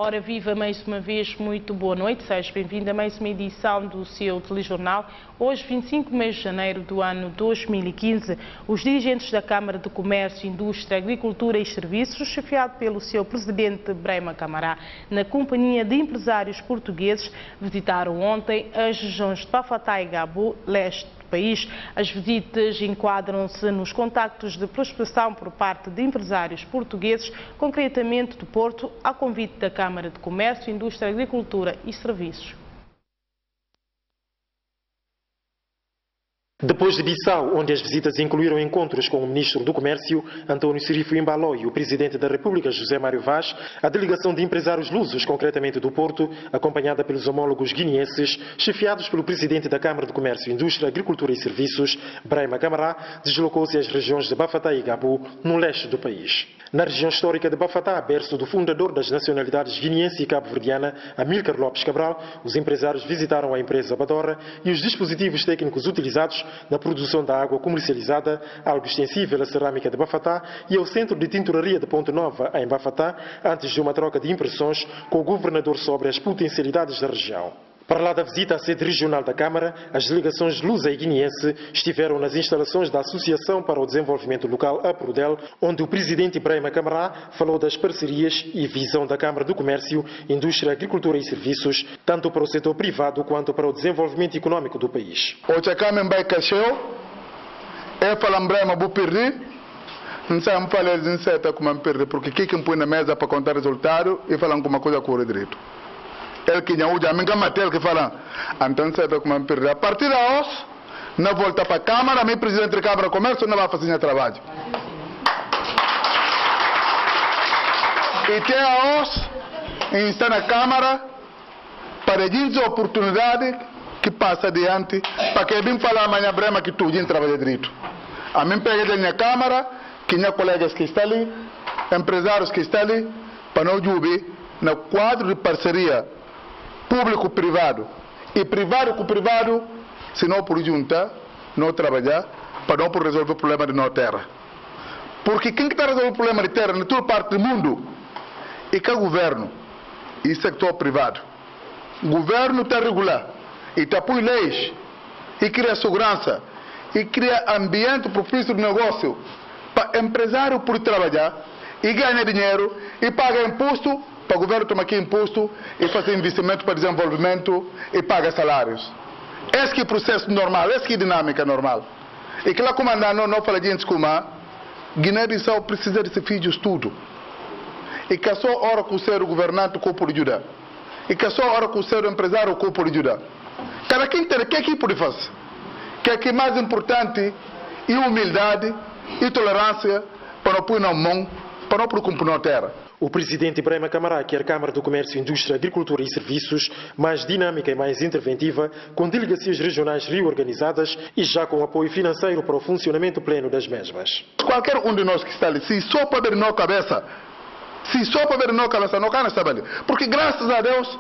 Ora viva, mais uma vez, muito boa noite, seja bem-vindo a mais uma edição do seu telejornal. Hoje, 25 de mês de janeiro do ano 2015, os dirigentes da Câmara de Comércio, Indústria, Agricultura e Serviços, chefiado pelo seu presidente Brema Camará, na companhia de empresários portugueses, visitaram ontem as regiões de Bafatá e Gabu, leste do país. As visitas enquadram-se nos contactos de prospecção por parte de empresários portugueses, concretamente do Porto, a convite da Câmara de Comércio, Indústria, Agricultura e Serviços. Depois de Bissau, onde as visitas incluíram encontros com o Ministro do Comércio, António Cirifo Imbalo, e o Presidente da República, José Mário Vaz, a delegação de empresários lusos, concretamente do Porto, acompanhada pelos homólogos guineenses, chefiados pelo Presidente da Câmara de Comércio, Indústria, Agricultura e Serviços, Brema Camará, deslocou-se às regiões de Bafatá e Gabu, no leste do país. Na região histórica de Bafatá, berço do fundador das nacionalidades guineense e cabo-verdiana, Amílcar Lopes Cabral, os empresários visitaram a empresa Badora e os dispositivos técnicos utilizados na produção da água comercializada, algo extensível à cerâmica de Bafatá e ao Centro de Tinturaria de Ponte Nova, em Bafatá, antes de uma troca de impressões com o governador sobre as potencialidades da região. Para lá da visita à sede regional da Câmara, as delegações lusa e guineense estiveram nas instalações da Associação para o Desenvolvimento Local, a Prudel, onde o presidente Brema Camará falou das parcerias e visão da Câmara do Comércio, Indústria, Agricultura e Serviços, tanto para o setor privado quanto para o desenvolvimento econômico do país. Hoje a Câmara vai crescer, é falar Brema vou perder, não sei como falar de incerta como perder, porque quem põe na mesa para contar resultado e falar alguma coisa corre direito. Ele que não usa a minha matéria que fala, então certo como perder. A partir de hoje, na volta para a Câmara, meu presidente da Câmara de Comércio não vai fazer trabalho. E até hoje, está na Câmara para dar a oportunidade que passa adiante, para que eu falar amanhã Brema que tu já trabalha direito. A mim pega da minha Câmara, que minha colegas que estão ali, empresários que estão ali, para não jubir no quadro de parceria público-privado e privado com privado, se não por juntar, não trabalhar, para não por resolver o problema de nossa terra. Porque quem está resolvendo o problema de terra em toda parte do mundo é que é o governo e o sector privado. O governo está regular e está por leis e cria segurança e cria ambiente propício de negócio para empresário por trabalhar e ganhar dinheiro e pagar imposto, para o governo tomar aqui imposto e fazer investimento para desenvolvimento e pagar salários. Esse que é o processo normal, esse que é a dinâmica normal. E que lá comandando não fala de gente como Guiné-Bissau precisa de filhos tudo. E que é só hora que o ser governante que pode ajudar. E que é só hora que o ser empresário que pode ajudar. Cada quem tem que aqui pode fazer. Que é que mais importante é humildade e tolerância para não pôr na mão, para não preocupar na terra. O presidente Brema Camará quer a Câmara do Comércio, Indústria, Agricultura e Serviços mais dinâmica e mais interventiva, com delegacias regionais reorganizadas e já com apoio financeiro para o funcionamento pleno das mesmas. Qualquer um de nós que está ali, se só para ver na cabeça, não quer saber. Porque graças a Deus,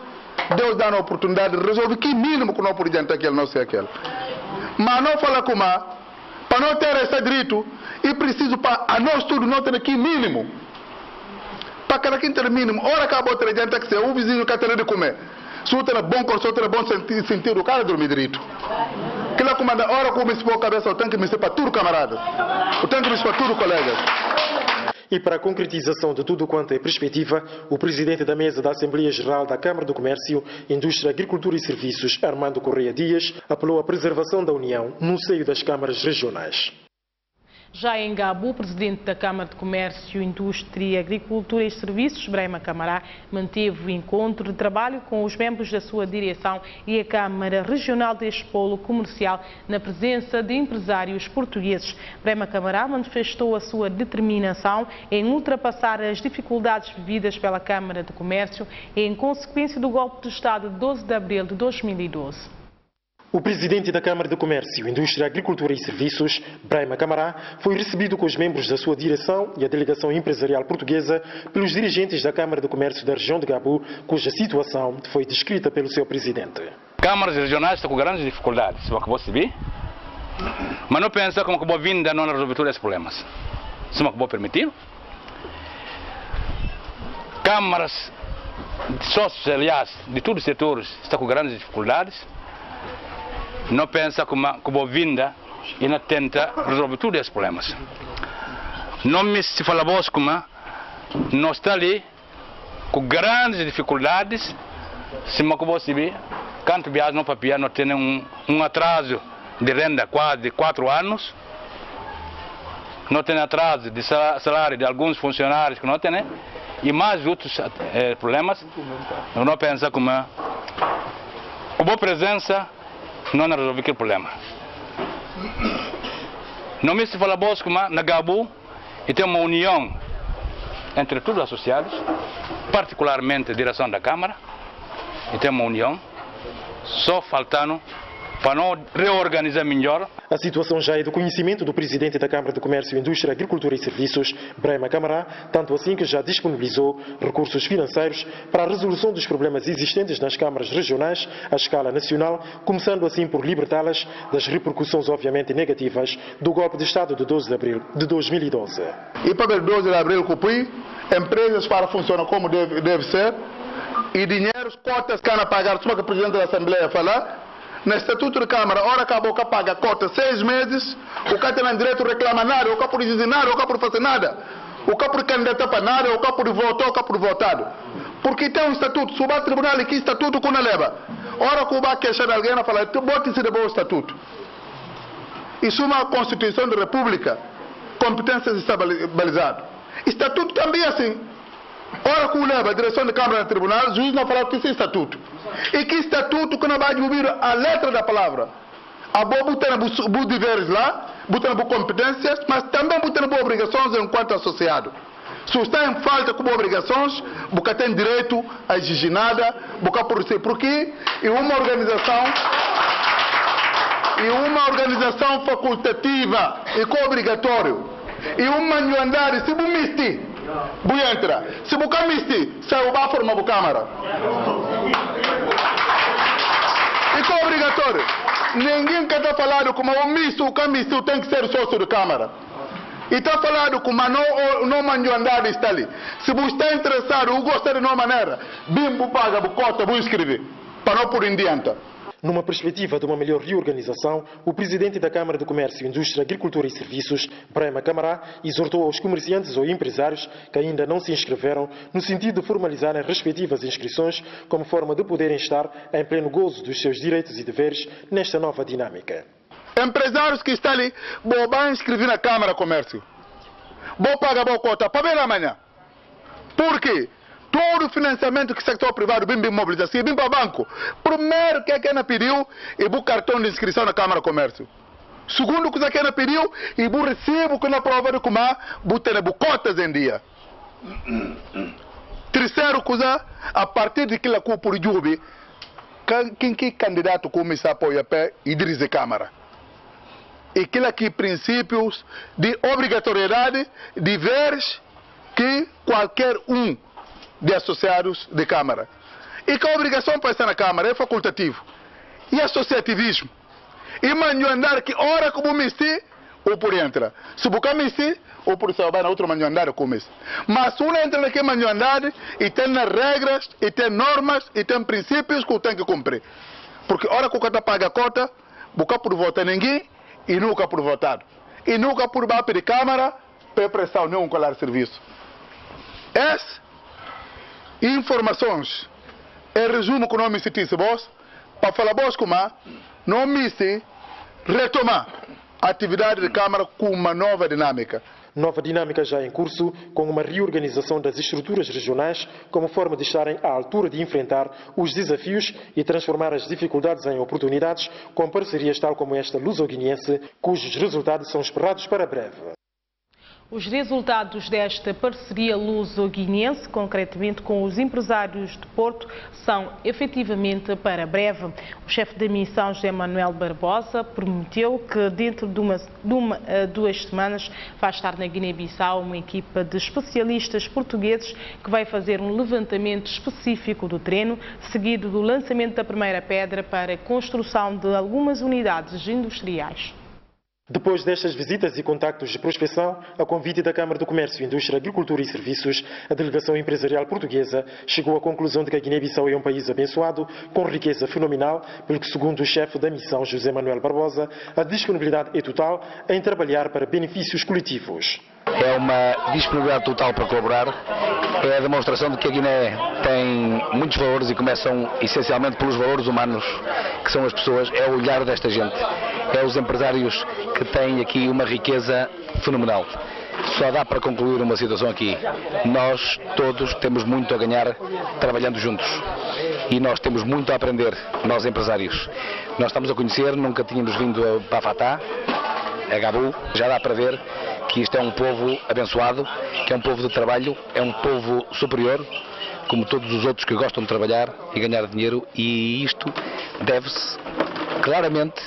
Deus dá a oportunidade de resolver que mínimo que não por diante aquele, não sei aquele. Mas não fala como, para não ter esse direito, e preciso para a nós tudo não ter aqui mínimo. Para cada quem ter mínimo, ora acabou de ter que ser o vizinho que tem de comer. Se o tem bom corpo, se o tem bom sentido, o cara dormir direito. Que lá comanda, ora como se pôr a cabeça, eu tenho que me ser para tudo camarada. Eu tenho que me ser para tudo colegas. E para a concretização de tudo quanto é perspectiva, o presidente da mesa da Assembleia Geral da Câmara do Comércio, Indústria, Agricultura e Serviços, Armando Correia Dias, apelou à preservação da união no seio das câmaras regionais. Já em Gabu, o presidente da Câmara de Comércio, Indústria, Agricultura e Serviços, Brema Camará, manteve o encontro de trabalho com os membros da sua direção e a Câmara Regional deste polo comercial na presença de empresários portugueses. Brema Camará manifestou a sua determinação em ultrapassar as dificuldades vividas pela Câmara de Comércio em consequência do golpe de Estado de 12 de abril de 2012. O presidente da Câmara de Comércio, Indústria, Agricultura e Serviços, Brema Camará, foi recebido com os membros da sua direção e a delegação empresarial portuguesa pelos dirigentes da Câmara de Comércio da região de Gabu, cuja situação foi descrita pelo seu presidente. Câmaras regionais estão com grandes dificuldades, se acabou de subir, mas não pensa como acabou vindo a não resolver todos esses problemas. Se não acabou permitir. Câmaras sócios, aliás, de todos os setores, está com grandes dificuldades. Não pensa como vinda e não tenta resolver todos esses problemas. Não me se fala vos como não está ali com grandes dificuldades, se não você vê, quanto viaja no papel não tem um atraso de renda quase de 4 anos, não tem atraso de salário de alguns funcionários que não tem, né? E mais outros problemas. Não pensa como boa presença não resolve aquele problema. Não me se fala vos como na Gabu e tem uma união entre todos os associados, particularmente a direção da Câmara, e tem uma união, só faltando para não reorganizar melhor. A situação já é do conhecimento do presidente da Câmara de Comércio, Indústria, Agricultura e Serviços, Brema Camará, tanto assim que já disponibilizou recursos financeiros para a resolução dos problemas existentes nas câmaras regionais à escala nacional, começando assim por libertá-las das repercussões obviamente negativas do golpe de Estado de 12 de abril de 2012. E para o 12 de abril, empresas para funcionar como deve ser, e dinheiros, cotas que a pagar, só que o presidente da Assembleia falar, no Estatuto de Câmara, ora acabou que paga cota 6 meses, o cara tem direito de reclamar nada, o cara por dizer nada, o cara por fazer nada, o cara por candidatar para nada, o cara por votar, o cara por votado. Porque tem um estatuto, se o tribunal aqui, estatuto que não leva. Ora que o vai queixar de alguém, fala, bote-se de bom estatuto. Isso é uma Constituição da República, competências estabilizadas. Estatuto também é assim. Ora que o leva a direção da Câmara do Tribunal, o juiz não fala que isso é estatuto. E que estatuto que não vai ouvir a letra da palavra. A boa botar os deveres lá, botar as competências, mas também botar as obrigações enquanto associado. Se está em falta com obrigações, você tem direito a exigir nada, você por ser porque é uma organização facultativa e co-obrigatório. E um manual se você misti, você entra. Se você misti, sai o formar a Câmara. E co-obrigatório. Ninguém que está falando como o misto, o camisto tem que ser sócio da Câmara. E está falando como não manual está ali. Se você está interessado ou gosta de uma maneira, bimbo paga, bocota, vou escrever. Para não por em diante. Numa perspectiva de uma melhor reorganização, o presidente da Câmara de Comércio, Indústria, Agricultura e Serviços, Brema Camará, exortou aos comerciantes ou empresários que ainda não se inscreveram, no sentido de formalizarem as respectivas inscrições como forma de poderem estar em pleno gozo dos seus direitos e deveres nesta nova dinâmica. Empresários que estão ali, vão inscrever na Câmara de Comércio. Vão pagar a cota para ver amanhã. Por quê? Todo o financiamento que o sector privado vem mobilizar, se vem para o banco. Primeiro que a Kena pediu, é o cartão de inscrição na Câmara de Comércio. Segundo que a Kena pediu, é o recibo que na prova de comar, botar cotas em dia. Terceiro coisa, a partir de que a culpa por Jubi, quem que candidato começa a apoiar e dirige a Câmara. E aquilo aqui princípios de obrigatoriedade, deveres que qualquer um de associados de Câmara. E que a obrigação para estar na Câmara é facultativo. E associativismo. E manhoandar que hora como mistir, ou por entra. Se buscar mistir, ou por saber na outra manhoandar começa. Mas um entra naquele manhoandar e tem regras, e tem normas, e tem princípios que tem que cumprir. Porque hora que o cara paga a cota, buscar por votar ninguém, e nunca por votado. E nunca por bater de Câmara, para prestar nenhum colar serviço. Esse informações é resumo que não me sentisse vos para falar vos como não me se retomar a atividade de Câmara com uma nova dinâmica. Nova dinâmica já em curso, com uma reorganização das estruturas regionais como forma de estarem à altura de enfrentar os desafios e transformar as dificuldades em oportunidades, com parcerias tal como esta luso-guineense, cujos resultados são esperados para breve. Os resultados desta parceria luso-guineense, concretamente com os empresários de Porto, são efetivamente para breve. O chefe da missão, José Manuel Barbosa, prometeu que dentro de duas semanas vai estar na Guiné-Bissau uma equipa de especialistas portugueses que vai fazer um levantamento específico do terreno, seguido do lançamento da primeira pedra para a construção de algumas unidades industriais. Depois destas visitas e contactos de prospecção, a convite da Câmara do Comércio, Indústria, Agricultura e Serviços, a delegação empresarial portuguesa chegou à conclusão de que a Guiné-Bissau é um país abençoado, com riqueza fenomenal, pelo que, segundo o chefe da missão, José Manuel Barbosa, a disponibilidade é total em trabalhar para benefícios coletivos. É uma disponibilidade total para colaborar, é a demonstração de que a Guiné tem muitos valores e começam essencialmente pelos valores humanos, que são as pessoas, é o olhar desta gente, é os empresários que têm aqui uma riqueza fenomenal. Só dá para concluir uma situação aqui. Nós todos temos muito a ganhar trabalhando juntos e nós temos muito a aprender, nós empresários. Nós estamos a conhecer, nunca tínhamos vindo a Bafatá, a Gabu, já dá para ver que isto é um povo abençoado, que é um povo de trabalho, é um povo superior, como todos os outros que gostam de trabalhar e ganhar dinheiro, e isto deve-se claramente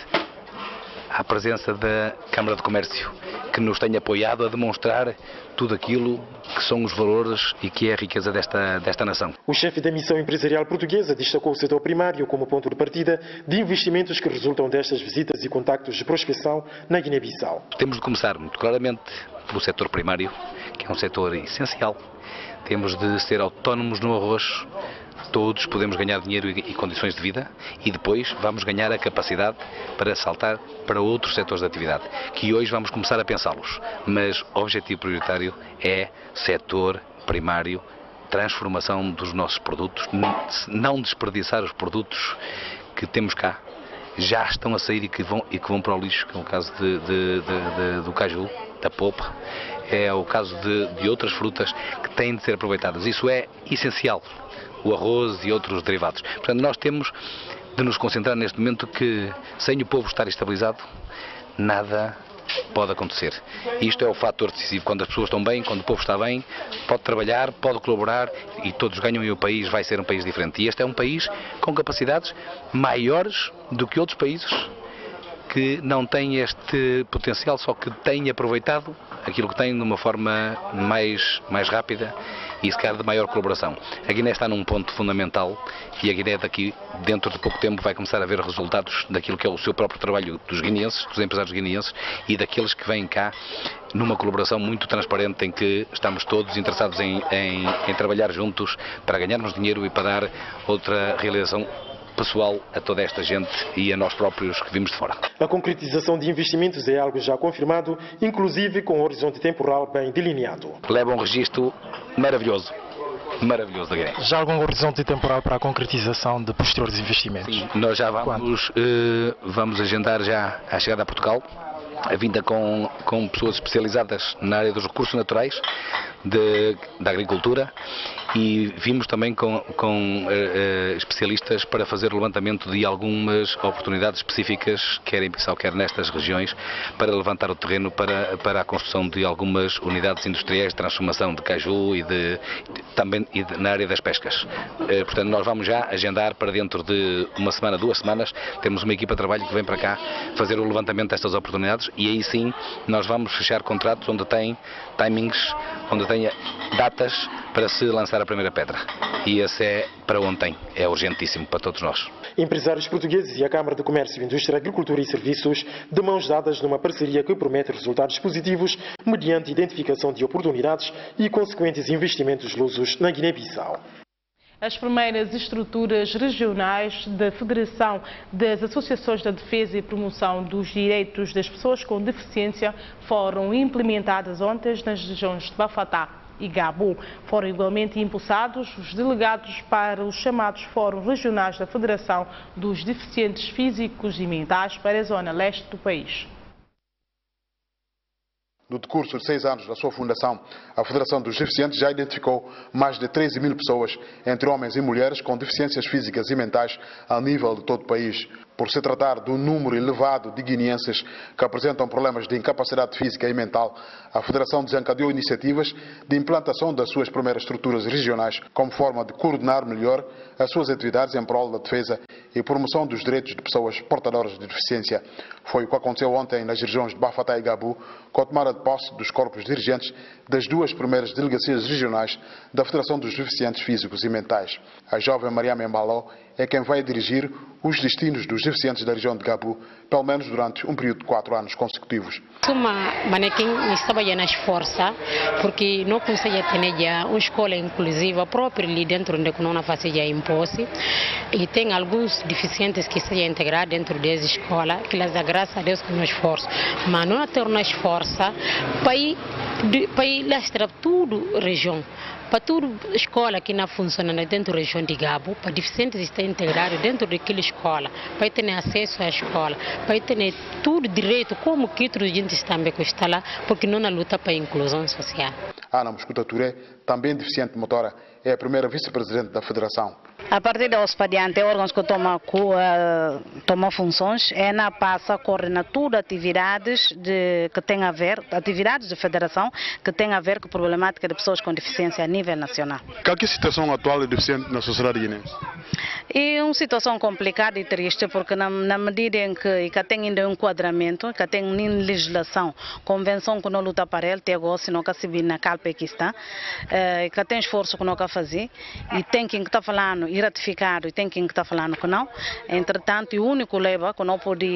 à presença da Câmara de Comércio, que nos tem apoiado a demonstrar tudo aquilo que são os valores e que é a riqueza desta nação. O chefe da missão empresarial portuguesa destacou o setor primário como ponto de partida de investimentos que resultam destas visitas e contactos de prospecção na Guiné-Bissau. Temos de começar muito claramente pelo setor primário, que é um setor essencial. Temos de ser autónomos no arroz. Todos podemos ganhar dinheiro e condições de vida e depois vamos ganhar a capacidade para saltar para outros setores de atividade, que hoje vamos começar a pensá-los. Mas o objetivo prioritário é setor primário, transformação dos nossos produtos, não desperdiçar os produtos que temos cá. Já estão a sair e que vão para o lixo, que é o caso do caju, da polpa, é o caso de outras frutas que têm de ser aproveitadas. Isso é essencial. O arroz e outros derivados. Portanto, nós temos de nos concentrar neste momento que, sem o povo estar estabilizado, nada pode acontecer. Isto é o fator decisivo. Quando as pessoas estão bem, quando o povo está bem, pode trabalhar, pode colaborar e todos ganham e o país vai ser um país diferente. E este é um país com capacidades maiores do que outros países que não têm este potencial, só que têm aproveitado aquilo que têm de uma forma mais rápida e se calhar de maior colaboração. A Guiné está num ponto fundamental e a Guiné daqui, dentro de pouco tempo, vai começar a ver resultados daquilo que é o seu próprio trabalho dos guineenses, dos empresários guineenses e daqueles que vêm cá numa colaboração muito transparente em que estamos todos interessados em trabalhar juntos para ganharmos dinheiro e para dar outra realização pessoal a toda esta gente e a nós próprios que vimos de fora. A concretização de investimentos é algo já confirmado, inclusive com um horizonte temporal bem delineado. Leva um registro maravilhoso da Guiné. Já há algum horizonte temporal para a concretização de posteriores investimentos? Sim, nós já vamos agendar já a chegada a Portugal, a vinda com pessoas especializadas na área dos recursos naturais, da agricultura, e vimos também com especialistas para fazer o levantamento de algumas oportunidades específicas, quer em Bissau, quer nestas regiões, para levantar o terreno para a construção de algumas unidades industriais de transformação de caju também na área das pescas. Portanto, nós vamos já agendar para dentro de uma semana, 2 semanas, temos uma equipa de trabalho que vem para cá fazer o levantamento destas oportunidades e aí sim nós vamos fechar contratos onde tem timings, onde tem datas para se lançar a primeira pedra. E esse é para ontem, é urgentíssimo para todos nós. Empresários portugueses e a Câmara de Comércio, Indústria, Agricultura e Serviços de mãos dadas numa parceria que promete resultados positivos mediante identificação de oportunidades e consequentes investimentos lusos na Guiné-Bissau. As primeiras estruturas regionais da Federação das Associações da Defesa e Promoção dos Direitos das Pessoas com Deficiência foram implementadas ontem nas regiões de Bafatá e Gabu. Foram igualmente impulsados os delegados para os chamados Fóruns Regionais da Federação dos Deficientes Físicos e Mentais para a zona leste do país. No decurso de 6 anos da sua fundação, a Federação dos Deficientes já identificou mais de 13 mil pessoas, entre homens e mulheres, com deficiências físicas e mentais a nível de todo o país. Por se tratar de um número elevado de guineenses que apresentam problemas de incapacidade física e mental, a Federação desencadeou iniciativas de implantação das suas primeiras estruturas regionais como forma de coordenar melhor as suas atividades em prol da defesa e promoção dos direitos de pessoas portadoras de deficiência. Foi o que aconteceu ontem nas regiões de Bafatá e Gabu, com a tomada de posse dos corpos dirigentes das duas primeiras delegacias regionais da Federação dos Deficientes Físicos e Mentais. A jovem Mariama Embaló é quem vai dirigir os destinos dos deficientes da região de Gabu, pelo menos durante um período de 4 anos consecutivos. Uma manequim estava na esforça, porque não conseguia ter já uma escola inclusiva própria ali dentro onde não fazia imposto, e tem alguns deficientes que se integrar dentro dessa escola, que elas, graças a Deus, com esforço, mas não ter uma esforça para ir lastrar tudo a região. Para toda escola que não funciona dentro da região de Gabu, para deficientes estar integrados dentro daquela escola, para ter acesso à escola, para ter tudo direito, como que a gente também está lá, porque não luta para a inclusão social. Ana Moscuta Touré, também deficiente motora, é a primeira vice-presidente da Federação. A partir da expediente, órgãos que tomam funções, ela passa a coordenar tudo atividades que têm a ver, atividades de federação que têm a ver com a problemática de pessoas com deficiência a nível nacional. Qual é a situação atual de deficiente na sociedade guinense? É uma situação complicada e triste, porque na medida em que tem ainda um enquadramento, que tem legislação, convenção que não luta para ele, tem agora, se não se vir na calpa que está, que tem esforço que não quer fazer, e tem quem está falando e ratificado, e tem quem está falando que não. Entretanto, o único leva que não pode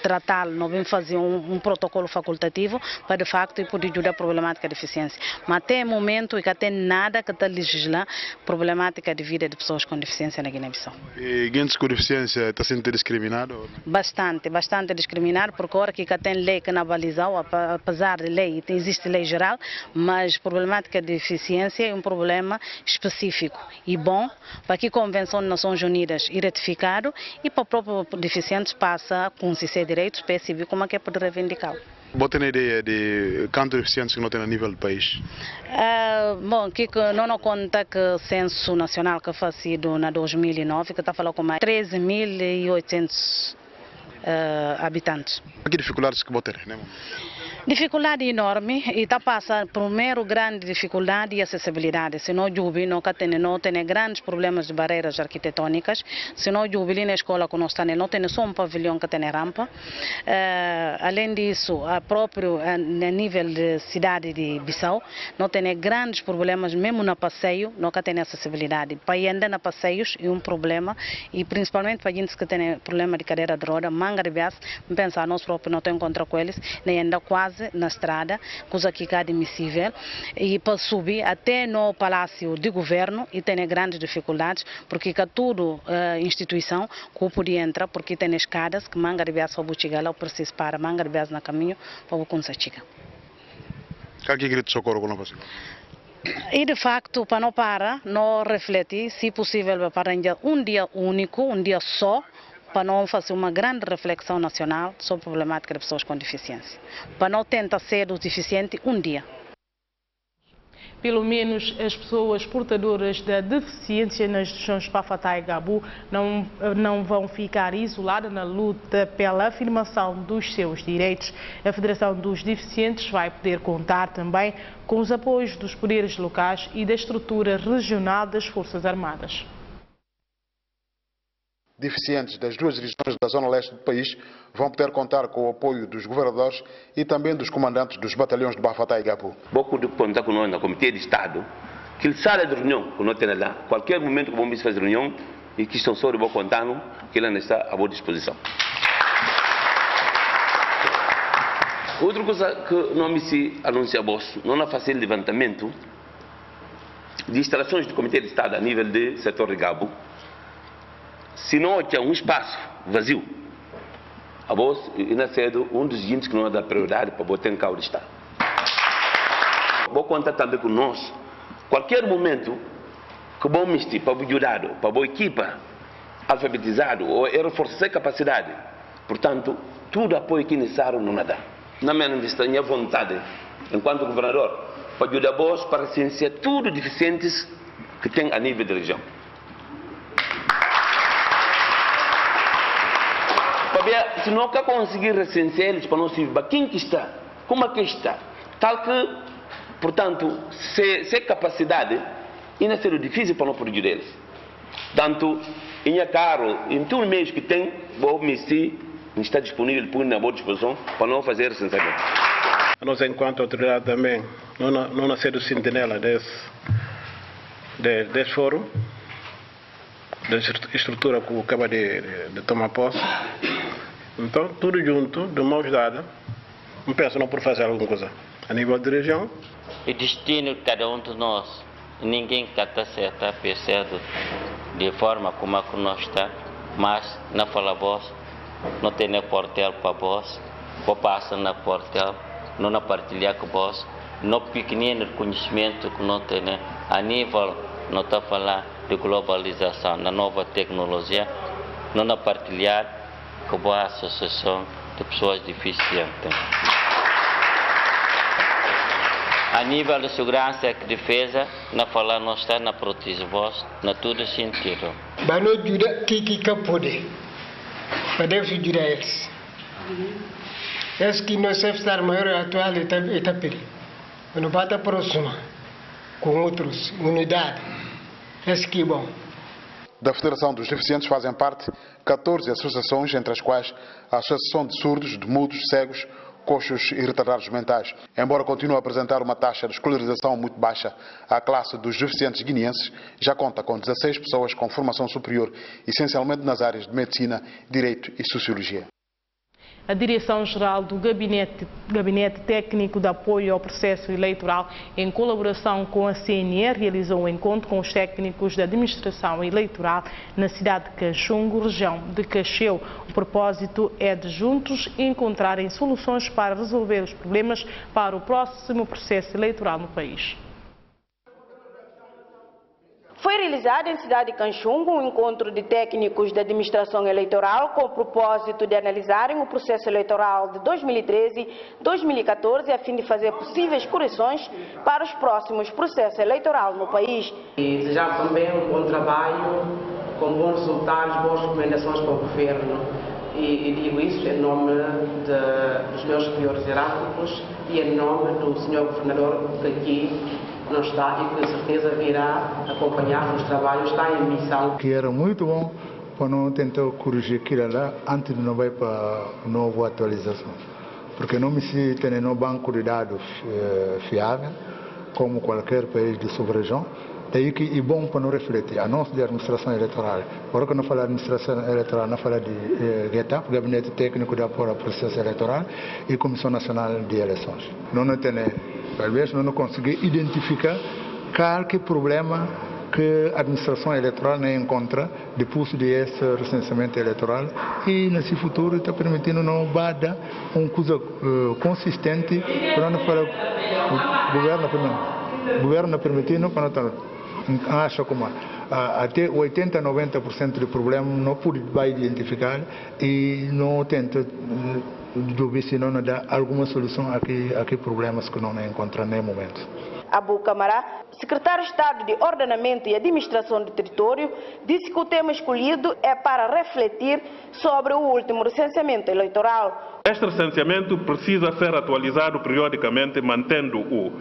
tratá-lo, não vem fazer um protocolo facultativo para de facto poder ajudar a problemática de deficiência. Mas até o momento, que tem nada que está legislar problemática de vida de pessoas com deficiência na Guiné-Bissau. E gente com deficiência está sendo discriminado? Bastante discriminado, porque agora que tem lei que não balizou, apesar de lei, existe lei geral, mas a problemática de deficiência é um problema específico e bom para que a Convenção das Nações Unidas é ratificado e para o próprio deficiente passa a conhecer direitos, perceber como é que pode reivindicar. Você tem ideia de quantos deficientes que não tem a nível do país? Bom, que não conta que o censo nacional que foi feito na 2009, que está falando com mais 13.800 habitantes. Que dificuldades que você tem, né? Dificuldade enorme, e está passando primeiro grande dificuldade e acessibilidade. Se não jubi, não tem grandes problemas de barreiras arquitetônicas. Se não jubi na escola que nós estamos, não tem só um pavilhão que tem rampa. Além disso, a próprio a nível de cidade de Bissau, não tem grandes problemas, mesmo no passeio, não tem acessibilidade. Para ir andar na passeios é um problema, e principalmente para gente que tem problema de cadeira de roda, manga de vias, pensar nós próprios não temos encontro com eles, nem ainda quase na estrada, coisa que é admissível, e para subir até no Palácio de Governo e tem grandes dificuldades, porque que tudo instituição que podia entrar, porque tem escadas que manga de vias para chegar lá, preciso para manga de vias no caminho para conseguir chegar. Qual que é o grito de socorro que não faz? E de facto, para não parar, não refletir, se possível, para um dia único, um dia só, para não fazer uma grande reflexão nacional sobre a problemática de pessoas com deficiência. Para não tentar ser os deficientes um dia. Pelo menos as pessoas portadoras da deficiência nas regiões de Pafatá e Gabu não vão ficar isoladas na luta pela afirmação dos seus direitos. A Federação dos Deficientes vai poder contar também com os apoios dos poderes locais e da estrutura regional das Forças Armadas. Deficientes das duas regiões da zona leste do país vão poder contar com o apoio dos governadores e também dos comandantes dos batalhões de Bafatá e Gabu. Pouco de contar com nós no Comitê de Estado, que sala de reunião que nós temos lá, qualquer momento que vamos fazer reunião e que estão só de boa contar, que ela está à boa disposição. Outra coisa que nós se anunciamos, nós fazemos levantamento de instalações do Comitê de Estado a nível do setor de Gabu. Se não tinha um espaço vazio, a voz ainda cedo um dos índices que não dá prioridade para botar em cá o Estado. Vou contar também com nós, qualquer momento que bom mister para o ajudado, para a boa equipa alfabetizado ou reforçar a capacidade, portanto, tudo apoio que necessário não dá. Na minha vista, minha vontade, enquanto governador, para ajudar a voz para ciência tudo deficientes que tem a nível da região. Se não conseguir recensear eles para nós saber quem que está, como é que está, tal que, portanto, se capacidade, ainda ser difícil para nós produzir eles. Tanto, em caro, em todos os meios que tem, vou me está disponível por na boa disposição para não fazer recenseamento. Nós, enquanto autoridade também, não nascer do sentinela desse fórum, da estrutura que acaba de tomar posse. Então, tudo junto, de mãos dadas, não penso não por fazer alguma coisa a nível de região. O destino de cada um de nós, ninguém está certo, percebe de forma como é que nós está, mas não fala voz, não tem nem portel para voz, ou passa na portel, não na partilhar com vós, não pequenino conhecimento que não tem, a nível, não está a falar de globalização, na nova tecnologia, não na partilhar com a associação de pessoas deficientes. A nível de segurança e defesa, na falar não está na proteger vós, na todo sentido. Bano juda kiki kapode, para juda eles. Est-ce que nos chefs d'armée atual está peri? Não bata próxima com outros unidade. Est-ce que bom? Da Federação dos Deficientes fazem parte 14 associações, entre as quais a Associação de Surdos, de Mudos, Cegos, Coxos e Retardados Mentais. Embora continue a apresentar uma taxa de escolarização muito baixa, a classe dos deficientes guineenses já conta com 16 pessoas com formação superior, essencialmente nas áreas de Medicina, Direito e Sociologia. A Direção-Geral do Gabinete Técnico de Apoio ao Processo Eleitoral, em colaboração com a CNE, realizou um encontro com os técnicos da Administração Eleitoral na cidade de Cachungo, região de Cacheu. O propósito é de juntos encontrarem soluções para resolver os problemas para o próximo processo eleitoral no país. Foi realizado em cidade de Cachungo um encontro de técnicos da administração eleitoral com o propósito de analisarem o processo eleitoral de 2013-2014 a fim de fazer possíveis correções para os próximos processos eleitorais no país. E desejar também um bom trabalho, com bons resultados, boas recomendações para o governo. E digo isso em nome dos meus superiores hierárquicos e em nome do senhor governador que aqui não está e que com certeza virá acompanhar os trabalhos, está em missão. Que era muito bom para não tentar corrigir aquilo lá antes de não vai para a nova atualização. Porque não me se tem um banco de dados fiável, como qualquer país de sub-região. Daí que é bom para não refletir. A nossa de administração eleitoral, agora que não fala de administração eleitoral, não fala de GETAP, Gabinete Técnico de Apoio ao Processo Eleitoral e Comissão Nacional de Eleições. Não tem, talvez não conseguir identificar qualquer problema que a administração eleitoral não encontra depois desse recenseamento eleitoral e nesse futuro está permitindo não dar uma coisa consistente para não falar o governo permitindo para não acho como até 80-90% do problema não pode identificar e não tenta ver se não dá alguma solução a problemas que não encontra no momento. Abu Camará, secretário de Estado de Ordenamento e Administração do Território, disse que o tema escolhido é para refletir sobre o último recenseamento eleitoral. Este recenseamento precisa ser atualizado periodicamente, mantendo-o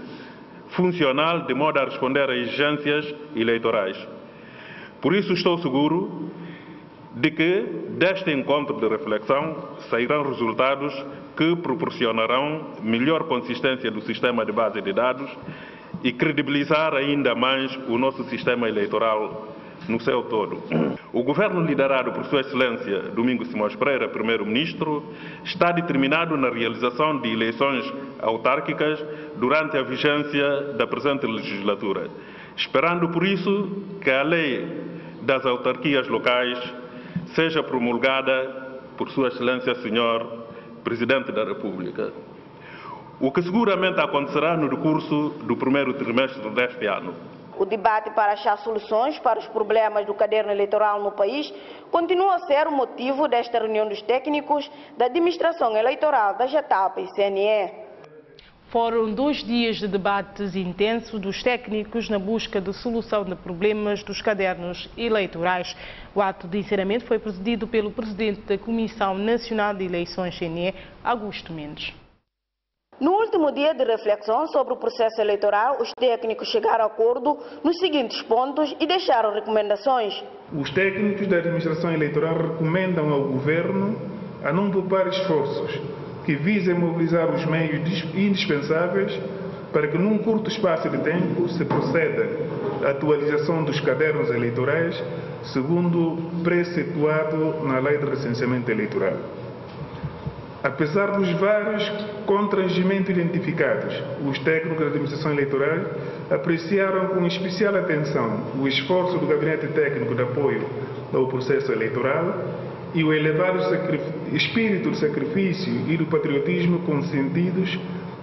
funcional de modo a responder a exigências eleitorais. Por isso estou seguro de que deste encontro de reflexão sairão resultados que proporcionarão melhor consistência do sistema de base de dados e credibilizar ainda mais o nosso sistema eleitoral no seu todo. O governo liderado por Sua Excelência Domingos Simões Pereira, primeiro-ministro, está determinado na realização de eleições autárquicas durante a vigência da presente legislatura, esperando por isso que a lei das autarquias locais seja promulgada por Sua Excelência Senhor Presidente da República, o que seguramente acontecerá no decurso do primeiro trimestre deste ano. O debate para achar soluções para os problemas do caderno eleitoral no país continua a ser o motivo desta reunião dos técnicos da administração eleitoral da GETAP e CNE. Foram 2 dias de debates intensos dos técnicos na busca de solução de problemas dos cadernos eleitorais. O ato de encerramento foi presidido pelo presidente da Comissão Nacional de Eleições CNE, Augusto Mendes. No último dia de reflexão sobre o processo eleitoral, os técnicos chegaram a acordo nos seguintes pontos e deixaram recomendações. Os técnicos da administração eleitoral recomendam ao governo a não poupar esforços que visa mobilizar os meios indispensáveis para que num curto espaço de tempo se proceda à atualização dos cadernos eleitorais segundo preceituado na Lei de Recenseamento Eleitoral. Apesar dos vários constrangimentos identificados, os técnicos da administração eleitoral apreciaram com especial atenção o esforço do Gabinete Técnico de Apoio ao Processo Eleitoral e o elevado espírito de sacrifício e do patriotismo consentidos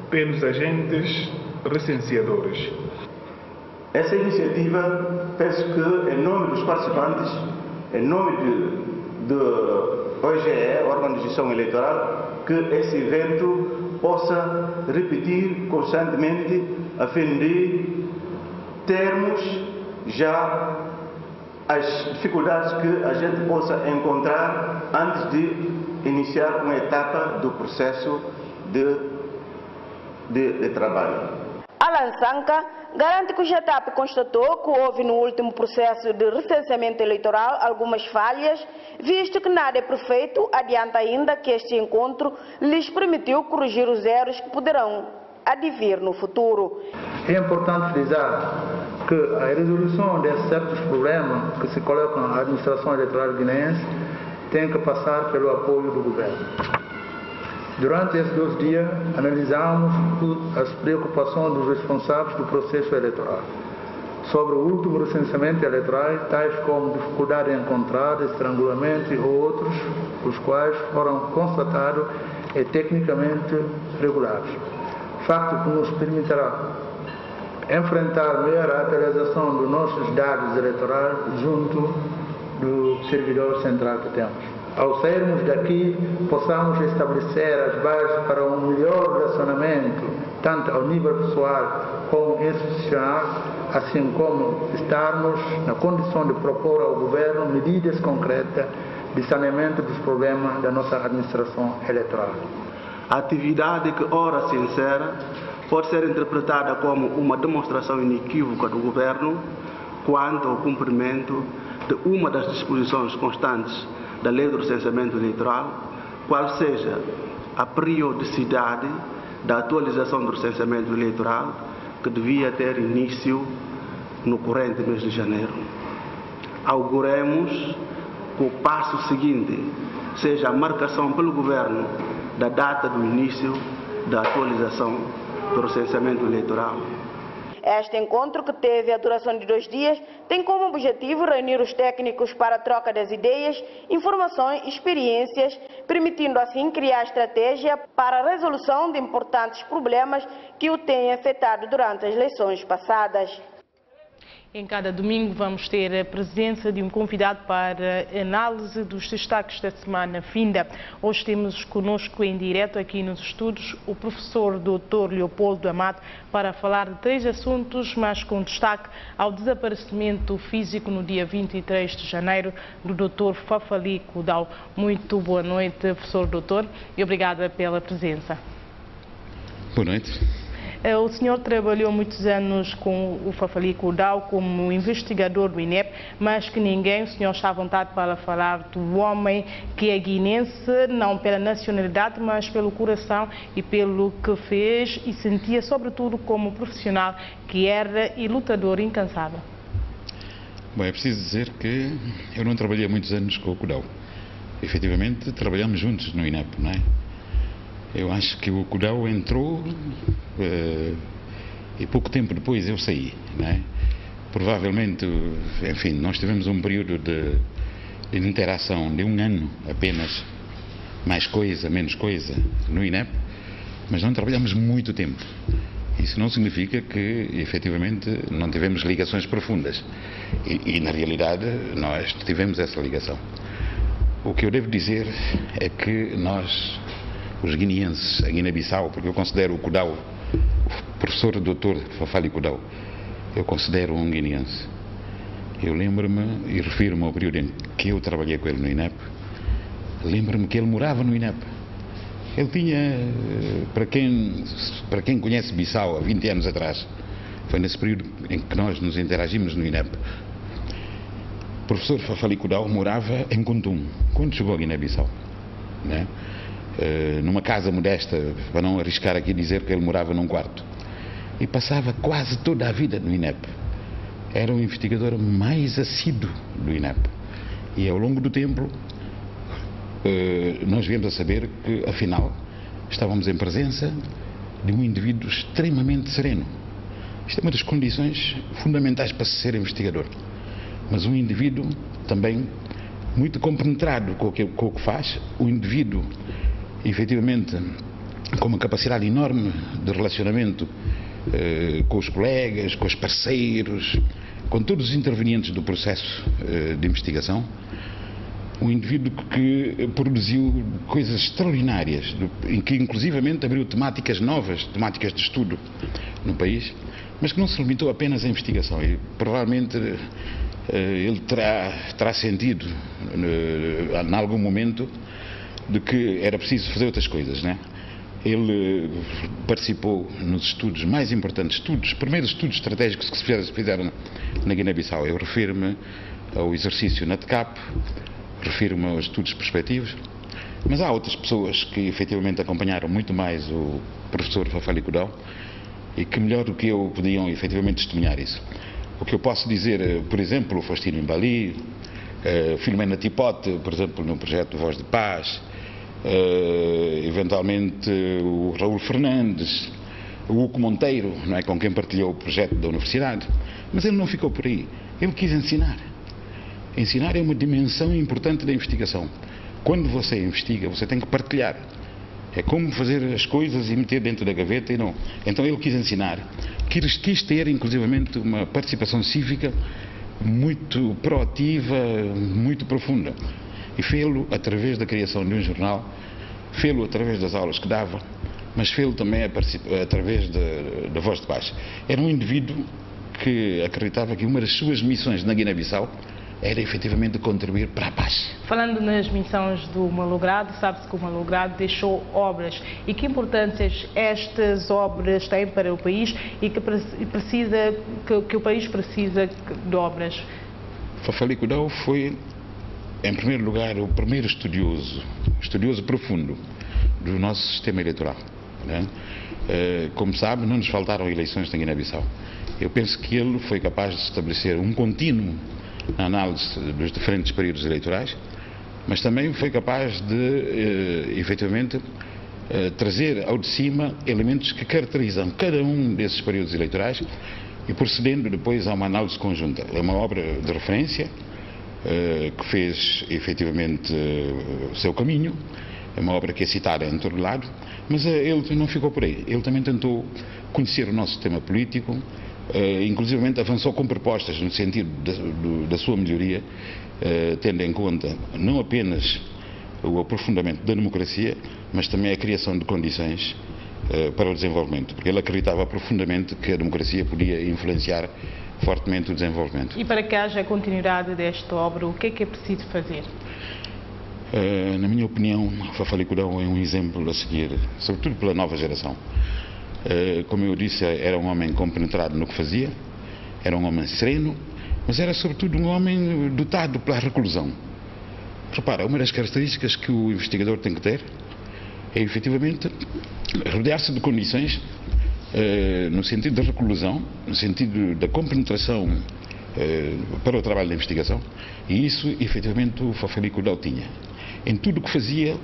pelos agentes recenseadores. Essa iniciativa, penso que, em nome dos participantes, em nome do OGE, Organização Eleitoral, que esse evento possa repetir constantemente a fim de termos já as dificuldades que a gente possa encontrar antes de iniciar uma etapa do processo de trabalho. Alan Sanca garante que o GETAP constatou que houve no último processo de recenseamento eleitoral algumas falhas, visto que nada é perfeito. Adianta ainda que este encontro lhes permitiu corrigir os erros que poderão advir no futuro. É importante frisar que a resolução de certos problemas que se colocam na administração eleitoral guineense tem que passar pelo apoio do governo. Durante esses 2 dias, analisamos as preocupações dos responsáveis do processo eleitoral sobre o último recenseamento eleitoral, tais como dificuldade encontrada, estrangulamento e outros, os quais foram constatados e tecnicamente regulares. Facto que nos permitirá enfrentar melhor a atualização dos nossos dados eleitorais junto do servidor central que temos. Ao sairmos daqui, possamos estabelecer as bases para um melhor relacionamento, tanto ao nível pessoal como institucional, assim como estarmos na condição de propor ao governo medidas concretas de saneamento dos problemas da nossa administração eleitoral. A atividade que ora se encerra pode ser interpretada como uma demonstração inequívoca do governo quanto ao cumprimento de uma das disposições constantes da Lei do Recenseamento Eleitoral, qual seja a periodicidade da atualização do recenseamento eleitoral, que devia ter início no corrente mês de janeiro. Auguremos que o passo seguinte seja a marcação pelo Governo da data do início da atualização do recenseamento eleitoral. Este encontro, que teve a duração de 2 dias, tem como objetivo reunir os técnicos para a troca das ideias, informações e experiências, permitindo assim criar estratégia para a resolução de importantes problemas que o têm afetado durante as eleições passadas. Em cada domingo vamos ter a presença de um convidado para análise dos destaques da semana finda. Hoje temos conosco em direto aqui nos estúdios o professor Dr. Leopoldo Amado para falar de 3 assuntos, mas com destaque ao desaparecimento físico no dia 23 de janeiro do Dr. Fafali Kudau. Muito boa noite, professor doutor, e obrigada pela presença. Boa noite. O senhor trabalhou muitos anos com o Fafali Kudau como investigador do INEP, mas que ninguém, o senhor está à vontade para falar do homem que é guinense, não pela nacionalidade, mas pelo coração e pelo que fez e sentia, sobretudo como profissional que era e lutador incansável. Bom, é preciso dizer que eu não trabalhei há muitos anos com o Kudau. Efetivamente, trabalhamos juntos no INEP, não é? Eu acho que o Kudau entrou e pouco tempo depois eu saí, não é? Provavelmente, enfim, nós tivemos um período de interação de 1 ano apenas, mais coisa, menos coisa, no INEP, mas não trabalhamos muito tempo. Isso não significa que, efetivamente, não tivemos ligações profundas. E na realidade, nós tivemos essa ligação. O que eu devo dizer é que nós, os guineenses, a Guiné-Bissau, porque eu considero o Kudau, o professor Dr. Fafali Kudau, eu considero um guineense. Eu lembro-me e refiro-me ao período em que eu trabalhei com ele no INEP, lembro-me que ele morava no INEP. Ele tinha, para quem conhece Bissau há 20 anos atrás, foi nesse período em que nós nos interagimos no INEP. O professor Fafali Kudau morava em Kuntum, quando chegou a Guiné-Bissau, né? numa casa modesta, para não arriscar aqui dizer que ele morava num quarto. E passava quase toda a vida no INEP. Era o investigador mais assíduo do INEP. E ao longo do tempo, nós viemos a saber que, afinal, estávamos em presença de um indivíduo extremamente sereno. Isto é uma das condições fundamentais para se ser investigador. Mas um indivíduo também muito compenetrado com o que faz, um indivíduo, efetivamente, com uma capacidade enorme de relacionamento com os colegas, com os parceiros, com todos os intervenientes do processo de investigação. Um indivíduo que produziu coisas extraordinárias, em que inclusivamente abriu temáticas novas, temáticas de estudo no país, mas que não se limitou apenas à investigação. E provavelmente ele terá sentido em algum momento de que era preciso fazer outras coisas, né? Ele participou nos estudos mais importantes, primeiros estudos estratégicos que se fizeram na Guiné-Bissau. Eu refiro-me ao exercício na TCAP, refiro-me aos estudos prospectivos, mas há outras pessoas que efetivamente acompanharam muito mais o professor Fafali Kudau e que melhor do que eu podiam efetivamente testemunhar isso. O que eu posso dizer, por exemplo, o Faustino Mbali, Filomena Tipote, por exemplo, no projeto Voz de Paz, eventualmente o Raul Fernandes, o Hugo Monteiro, não é, com quem partilhou o projeto da universidade. Mas ele não ficou por aí, ele quis ensinar. Ensinar é uma dimensão importante da investigação. Quando você investiga, você tem que partilhar. É como fazer as coisas e meter dentro da gaveta e não. Então ele quis ensinar, quis ter inclusivamente uma participação cívica muito proativa, muito profunda. E fê-lo através da criação de um jornal, fê-lo através das aulas que dava, mas fê-lo também através da Voz de Paz. Era um indivíduo que acreditava que uma das suas missões na Guiné-Bissau era efetivamente contribuir para a paz. Falando nas missões do Malogrado, sabe-se que o Malogrado deixou obras. E que importâncias estas obras têm para o país e que o país precisa de obras? Fafali Kudau foi, em primeiro lugar, o primeiro estudioso profundo do nosso sistema eleitoral, né? Como sabe, não nos faltaram eleições na Guiné-Bissau. Eu penso que ele foi capaz de estabelecer um contínuo na análise dos diferentes períodos eleitorais, mas também foi capaz de, efetivamente, trazer ao de cima elementos que caracterizam cada um desses períodos eleitorais e procedendo depois a uma análise conjunta. É uma obra de referência que fez, efetivamente, o seu caminho, é uma obra que é citada em todo lado, mas ele não ficou por aí. Ele também tentou conhecer o nosso sistema político, inclusivamente avançou com propostas no sentido da sua melhoria, tendo em conta não apenas o aprofundamento da democracia, mas também a criação de condições para o desenvolvimento, porque ele acreditava profundamente que a democracia podia influenciar fortemente o desenvolvimento. E para que haja continuidade desta obra, o que é preciso fazer? Na minha opinião, Fafali Kudau é um exemplo a seguir, sobretudo pela nova geração. Como eu disse, era um homem compenetrado no que fazia, era um homem sereno, mas era sobretudo um homem dotado pela reclusão. Repara, uma das características que o investigador tem que ter é efetivamente rodear-se de condições no sentido da reclusão, no sentido da compenetração para o trabalho de investigação, e isso efetivamente o Fafali Kudau tinha. Em tudo o que fazia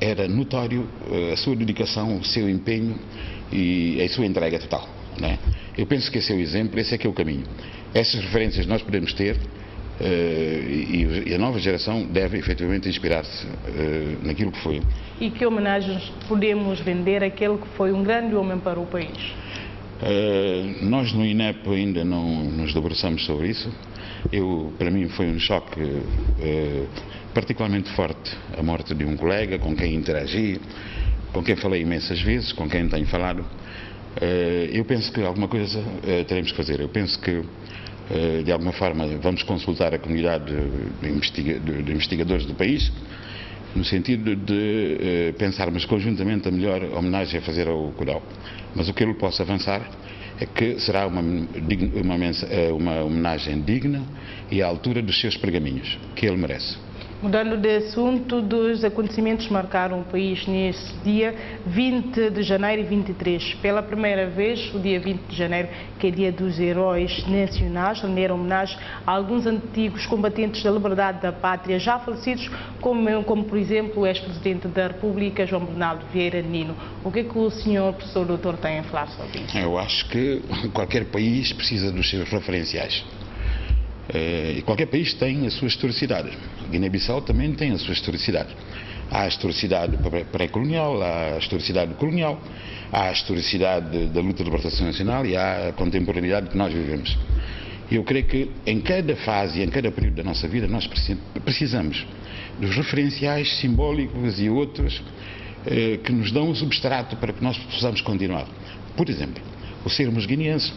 era notório a sua dedicação, o seu empenho e a sua entrega total, né? Eu penso que esse é o exemplo, esse é que é o caminho. Essas referências nós podemos ter e a nova geração deve efetivamente inspirar-se naquilo que foi. E que homenagens podemos vender àquele que foi um grande homem para o país? Nós no INEP ainda não nos debruçamos sobre isso. Para mim foi um choque particularmente forte a morte de um colega com quem interagi, com quem falei imensas vezes, com quem tenho falado. Eu penso que alguma coisa teremos que fazer. Eu penso que de alguma forma vamos consultar a comunidade de investigadores do país, no sentido de pensarmos conjuntamente a melhor homenagem a fazer ao Kudau. Mas o que ele possa avançar é que será uma homenagem digna e à altura dos seus pergaminhos, que ele merece. Mudando de assunto, dos acontecimentos marcaram o país neste dia 20 de janeiro e 23. Pela primeira vez, o dia 20 de janeiro, que é dia dos heróis nacionais, renderam homenagem a alguns antigos combatentes da liberdade da pátria já falecidos, como por exemplo o ex-presidente da República, João Bernardo Vieira Nino. O que é que o senhor professor doutor tem a falar sobre isso? Eu acho que qualquer país precisa dos seus referenciais. E qualquer país tem a sua historicidade. Guiné-Bissau também tem a sua historicidade. Há a historicidade pré-colonial, há a historicidade colonial, há a historicidade da luta de libertação nacional e há a contemporaneidade que nós vivemos. E eu creio que em cada fase, em cada período da nossa vida, nós precisamos dos referenciais simbólicos e outros que nos dão o substrato para que nós possamos continuar. Por exemplo, o sermos guineenses,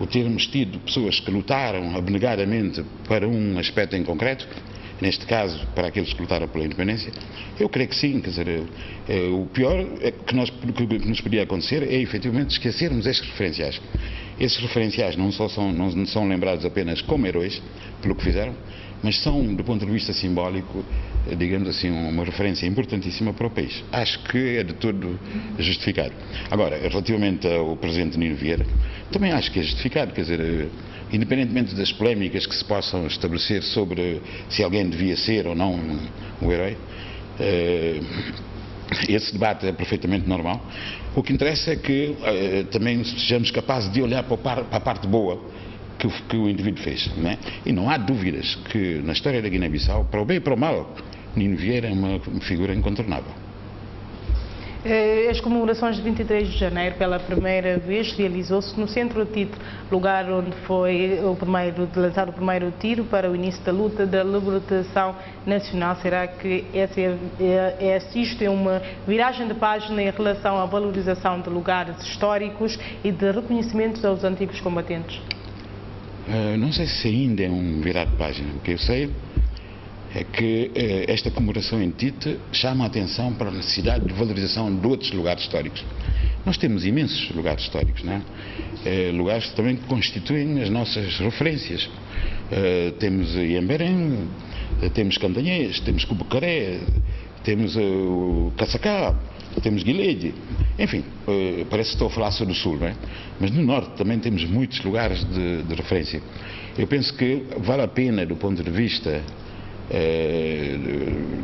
o termos tido pessoas que lutaram abnegadamente para um aspecto em concreto, neste caso para aqueles que lutaram pela independência, eu creio que sim, quer dizer, o pior que nos podia acontecer é efetivamente esquecermos esses referenciais. Esses referenciais não são lembrados apenas como heróis, pelo que fizeram, mas são, do ponto de vista simbólico, digamos assim, uma referência importantíssima para o país. Acho que é de todo justificado. Agora, relativamente ao presidente Nino Vieira, também acho que é justificado, quer dizer, independentemente das polémicas que se possam estabelecer sobre se alguém devia ser ou não um herói, esse debate é perfeitamente normal. O que interessa é que também sejamos capazes de olhar para a parte boa que o indivíduo fez, não é? E não há dúvidas que na história da Guiné-Bissau, para o bem e para o mal, Nino Vieira é uma figura incontornável. As comemorações de 23 de janeiro, pela primeira vez, realizou-se no Centro Tito, lugar onde foi lançado o primeiro tiro para o início da luta da libertação nacional. Será que isto é uma viragem de página em relação à valorização de lugares históricos e de reconhecimento aos antigos combatentes? Não sei se ainda é um virar de página. O que eu sei é que esta comemoração em Tite chama a atenção para a necessidade de valorização de outros lugares históricos. Nós temos imensos lugares históricos, não é? Lugares também que constituem as nossas referências. Temos Iemberém, temos Cantanhês, temos Cubucaré, temos o Caçacá, temos Guilherme, enfim, parece que estou a falar sobre o Sul, não é? Mas no Norte também temos muitos lugares de referência. Eu penso que vale a pena, do ponto de vista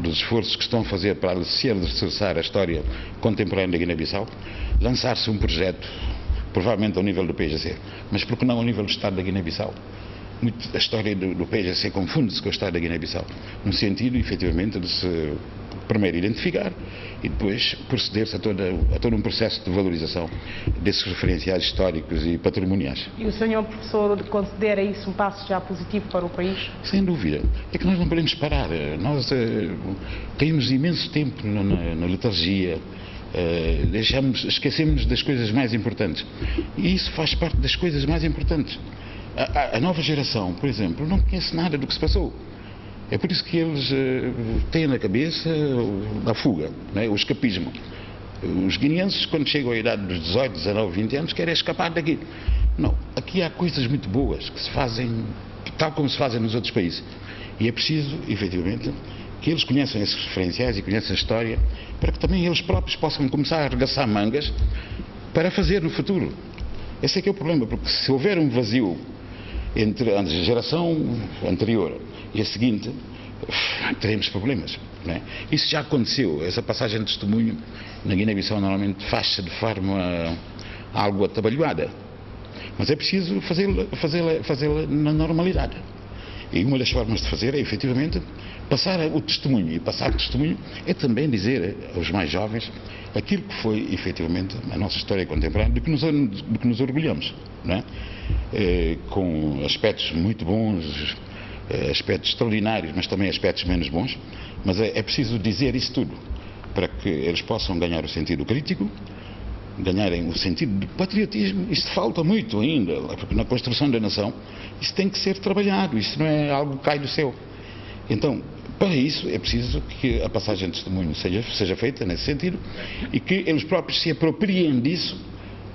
dos esforços que estão a fazer para alicerçar a história contemporânea da Guiné-Bissau, lançar-se um projeto, provavelmente ao nível do PJC, mas por que não ao nível do Estado da Guiné-Bissau? A história do PJC confunde-se com a história da Guiné-Bissau, no sentido, efetivamente, de se primeiro identificar e depois proceder-se a todo um processo de valorização desses referenciais históricos e patrimoniais. E o senhor professor considera isso um passo já positivo para o país? Sem dúvida. É que nós não podemos parar. Nós caímos imenso tempo na letargia, esquecemos das coisas mais importantes. E isso faz parte das coisas mais importantes. A nova geração, por exemplo, não conhece nada do que se passou. É por isso que eles têm na cabeça a fuga, não é? O escapismo. Os guineenses, quando chegam à idade dos 18, 19, 20 anos, querem escapar daqui. Não, aqui há coisas muito boas que se fazem tal como se fazem nos outros países. E é preciso, efetivamente, que eles conheçam esses referenciais e conheçam a história, para que também eles próprios possam começar a arregaçar mangas para fazer no futuro. Esse é que é o problema, porque se houver um vazio entre a geração anterior e a seguinte, teremos problemas, não é? Isso já aconteceu. Essa passagem de testemunho na Guiné-Bissau normalmente faz-se de forma algo atabalhoada, mas é preciso fazê-la na normalidade. E uma das formas de fazer é, efetivamente, passar o testemunho. E passar o testemunho é também dizer aos mais jovens aquilo que foi, efetivamente, a nossa história contemporânea, do que nos orgulhamos, não é? Com aspectos muito bons, aspectos extraordinários, mas também aspectos menos bons. Mas é preciso dizer isso tudo, para que eles possam ganhar o sentido crítico, ganharem o sentido de patriotismo. Isto falta muito ainda, porque na construção da nação isso tem que ser trabalhado, isso não é algo que cai do céu. Então, para isso é preciso que a passagem de testemunho seja feita nesse sentido e que eles próprios se apropriem disso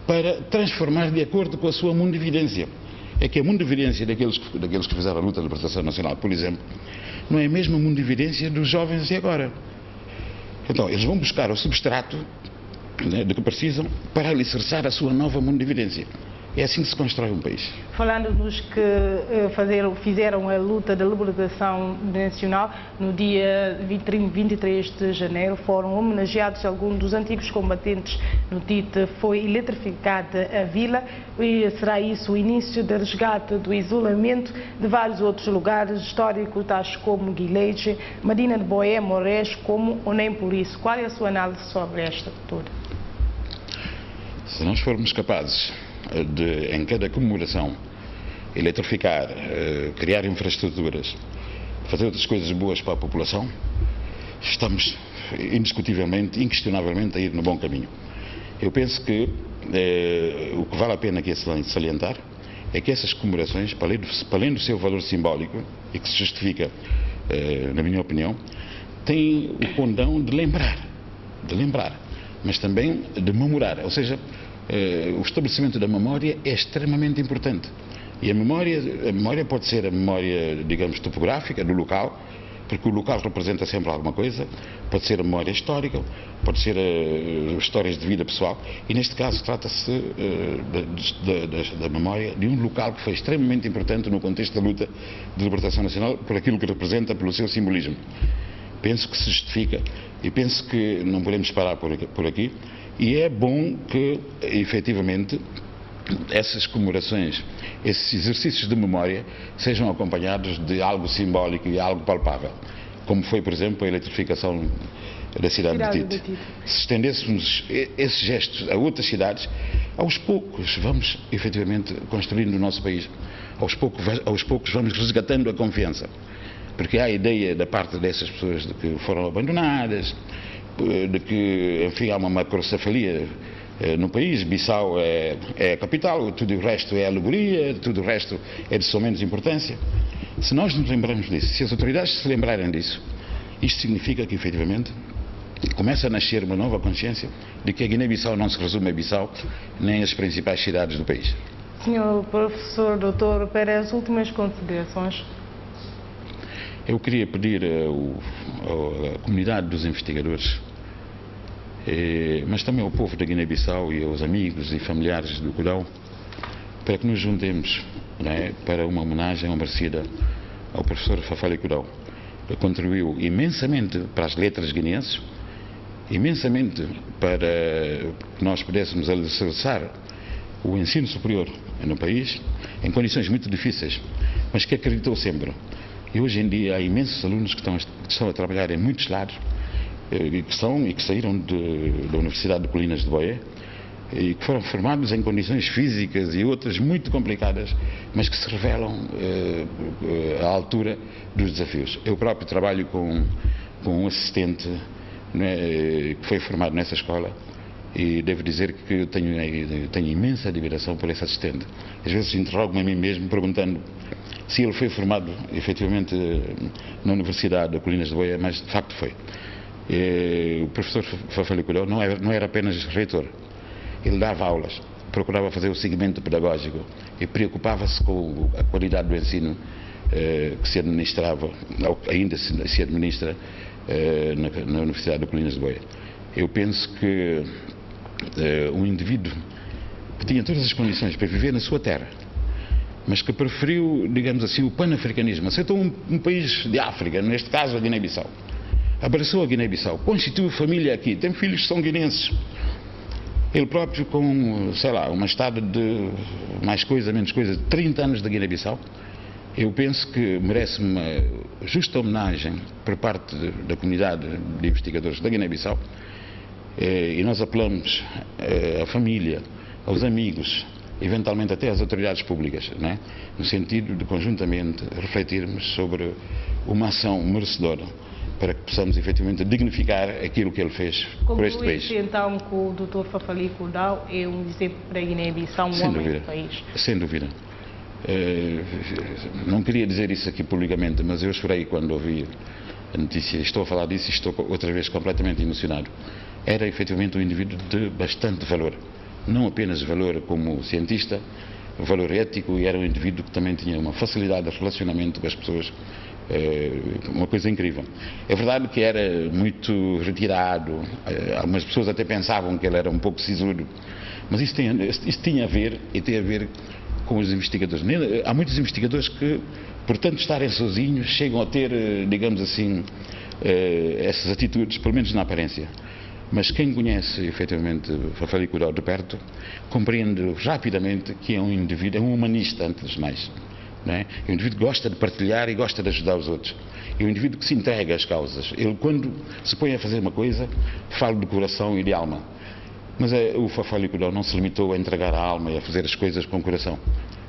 para transformar de acordo com a sua mundividência. é que a mundividência daqueles que fizeram a luta de libertação nacional, por exemplo, não é a mesma mundividência dos jovens de agora. Então, eles vão buscar o substrato, né, de que precisam para alicerçar a sua nova mundividência. É assim que se constrói um país. Falando nos que fizeram a luta da libertação nacional, no dia 23 de janeiro foram homenageados alguns dos antigos combatentes no Tite. Foi eletrificada a vila e será isso o início do resgate do isolamento de vários outros lugares históricos, tais como Guilherme, Medina de Boé, Morés, como Onem por isso. Qual é a sua análise sobre esta cultura? Se nós formos capazes de, em cada comemoração, eletrificar, criar infraestruturas, fazer outras coisas boas para a população, estamos indiscutivelmente, inquestionavelmente a ir no bom caminho. Eu penso que o que vale a pena aqui salientar é que essas comemorações, para além do seu valor simbólico, e que se justifica, na minha opinião, têm o condão de lembrar, mas também de memorar, ou seja, o estabelecimento da memória é extremamente importante. E a memória pode ser a memória, digamos, topográfica do local, porque o local representa sempre alguma coisa, pode ser a memória histórica, pode ser histórias de vida pessoal, e neste caso trata-se da memória de um local que foi extremamente importante no contexto da luta de libertação nacional, por aquilo que representa, pelo seu simbolismo. Penso que se justifica e penso que não podemos parar por aqui. E é bom que, efetivamente, essas comemorações, esses exercícios de memória, sejam acompanhados de algo simbólico e algo palpável, como foi, por exemplo, a eletrificação da cidade de Tite. Se estendêssemos esses gestos a outras cidades, aos poucos vamos, efetivamente, construindo o nosso país. Aos poucos vamos resgatando a confiança. Porque há a ideia da parte dessas pessoas de que foram abandonadas, de que, enfim, há uma macrocefalia no país. Bissau é a capital, tudo o resto é alegoria, tudo o resto é de só menos importância. Se nós nos lembrarmos disso, se as autoridades se lembrarem disso, isto significa que, efetivamente, começa a nascer uma nova consciência de que a Guiné-Bissau não se resume a Bissau, nem as principais cidades do país. Senhor professor Dr. Pérez, últimas considerações. Eu queria pedir à comunidade dos investigadores, mas também ao povo da Guiné-Bissau e aos amigos e familiares do Cudão, para que nos juntemos, né, para uma homenagem merecida ao professor Fafali Cudão, que contribuiu imensamente para as letras guineenses, imensamente para que nós pudéssemos alicerçar o ensino superior no país, em condições muito difíceis, mas que acreditou sempre. E hoje em dia há imensos alunos que estão a trabalhar em muitos lados, que saíram da Universidade de Colinas de Boé, e que foram formados em condições físicas e outras muito complicadas, mas que se revelam à altura dos desafios. Eu próprio trabalho com um assistente, né, que foi formado nessa escola, e devo dizer que tenho imensa admiração por esse assistente. Às vezes interrogo-me a mim mesmo perguntando se ele foi formado efetivamente na Universidade de Colinas de Boé, mas de facto foi. O professor Fafali Cudão não era apenas reitor, ele dava aulas, procurava fazer o segmento pedagógico e preocupava-se com a qualidade do ensino que se administrava, ainda se administra na Universidade de Colinas de Boé. Eu penso que um indivíduo que tinha todas as condições para viver na sua terra, mas que preferiu, digamos assim, o pan-africanismo, aceitou um país de África, neste caso a Guiné-Bissau, abraçou a Guiné-Bissau, constituiu família aqui, tem filhos que são guineenses, ele próprio com, sei lá, uma estada de mais coisa, menos coisa, de 30 anos da Guiné-Bissau. Eu penso que merece uma justa homenagem por parte da comunidade de investigadores da Guiné-Bissau, e nós apelamos à família, aos amigos, eventualmente até às autoridades públicas, não é? No sentido de conjuntamente refletirmos sobre uma ação merecedora para que possamos efetivamente dignificar aquilo que ele fez por este país. Conclui-se então que o Dr. Fafali Cudão é um exemplo para a Guiné-Bissau, um homem do país. Sem dúvida. Não queria dizer isso aqui publicamente, mas eu chorei quando ouvi a notícia. Estou a falar disso e estou outra vez completamente emocionado. Era efetivamente um indivíduo de bastante valor. Não apenas valor como cientista, valor ético e era um indivíduo que também tinha uma facilidade de relacionamento com as pessoas, uma coisa incrível. É verdade que era muito retirado, algumas pessoas até pensavam que ele era um pouco sisudo, mas isso tinha a ver, e tem a ver com os investigadores. Há muitos investigadores que, por tanto estarem sozinhos, chegam a ter, digamos assim, essas atitudes, pelo menos na aparência. Mas quem conhece efetivamente Fafalico Cudal de perto, compreende rapidamente que é um indivíduo, é um humanista antes de mais. Não é? É um indivíduo que gosta de partilhar e gosta de ajudar os outros. É um indivíduo que se entrega às causas. Ele, quando se põe a fazer uma coisa, fala de coração e de alma. Mas o Fafalico Cudal não se limitou a entregar a alma e a fazer as coisas com o coração.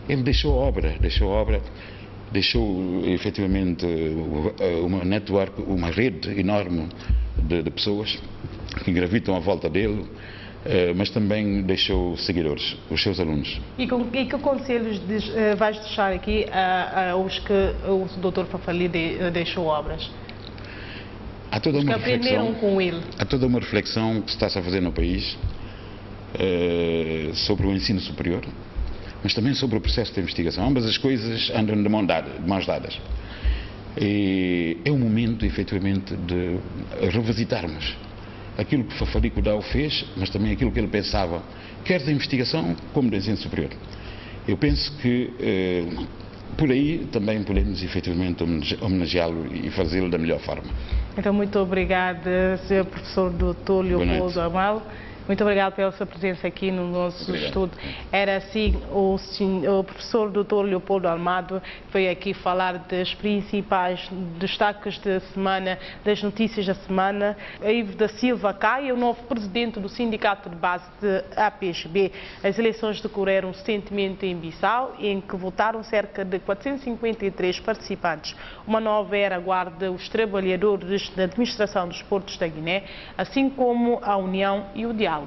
Ele deixou obra, deixou efetivamente uma network, uma rede enorme de pessoas que gravitam à volta dele, mas também deixou seguidores, os seus alunos. E que conselhos vais deixar aqui aos que o Dr. Fafali deixou obras? Há toda uma que aprenderam com ele. Há toda uma reflexão que se está a fazer no país sobre o ensino superior, mas também sobre o processo de investigação. Ambas as coisas andam de mãos dadas. E é um momento, efetivamente, de revisitarmos aquilo que Fafalico Cudal fez, mas também aquilo que ele pensava, quer da investigação como do ensino superior. Eu penso que por aí também podemos efetivamente homenageá-lo e fazê-lo da melhor forma. Então, muito obrigada, Sr. Professor Dr. Leopoldo Amalo. Muito obrigado pela sua presença aqui no nosso estudo. Era assim o professor Dr. Leopoldo Amado veio aqui falar dos principais destaques da semana, das notícias da semana. Ivo da Silva Caia, o novo presidente do Sindicato de Base de APSB. As eleições decorreram recentemente em Bissau, em que votaram cerca de 453 participantes. Uma nova era aguarda os trabalhadores da administração dos portos da Guiné, assim como a União e o Diálogo.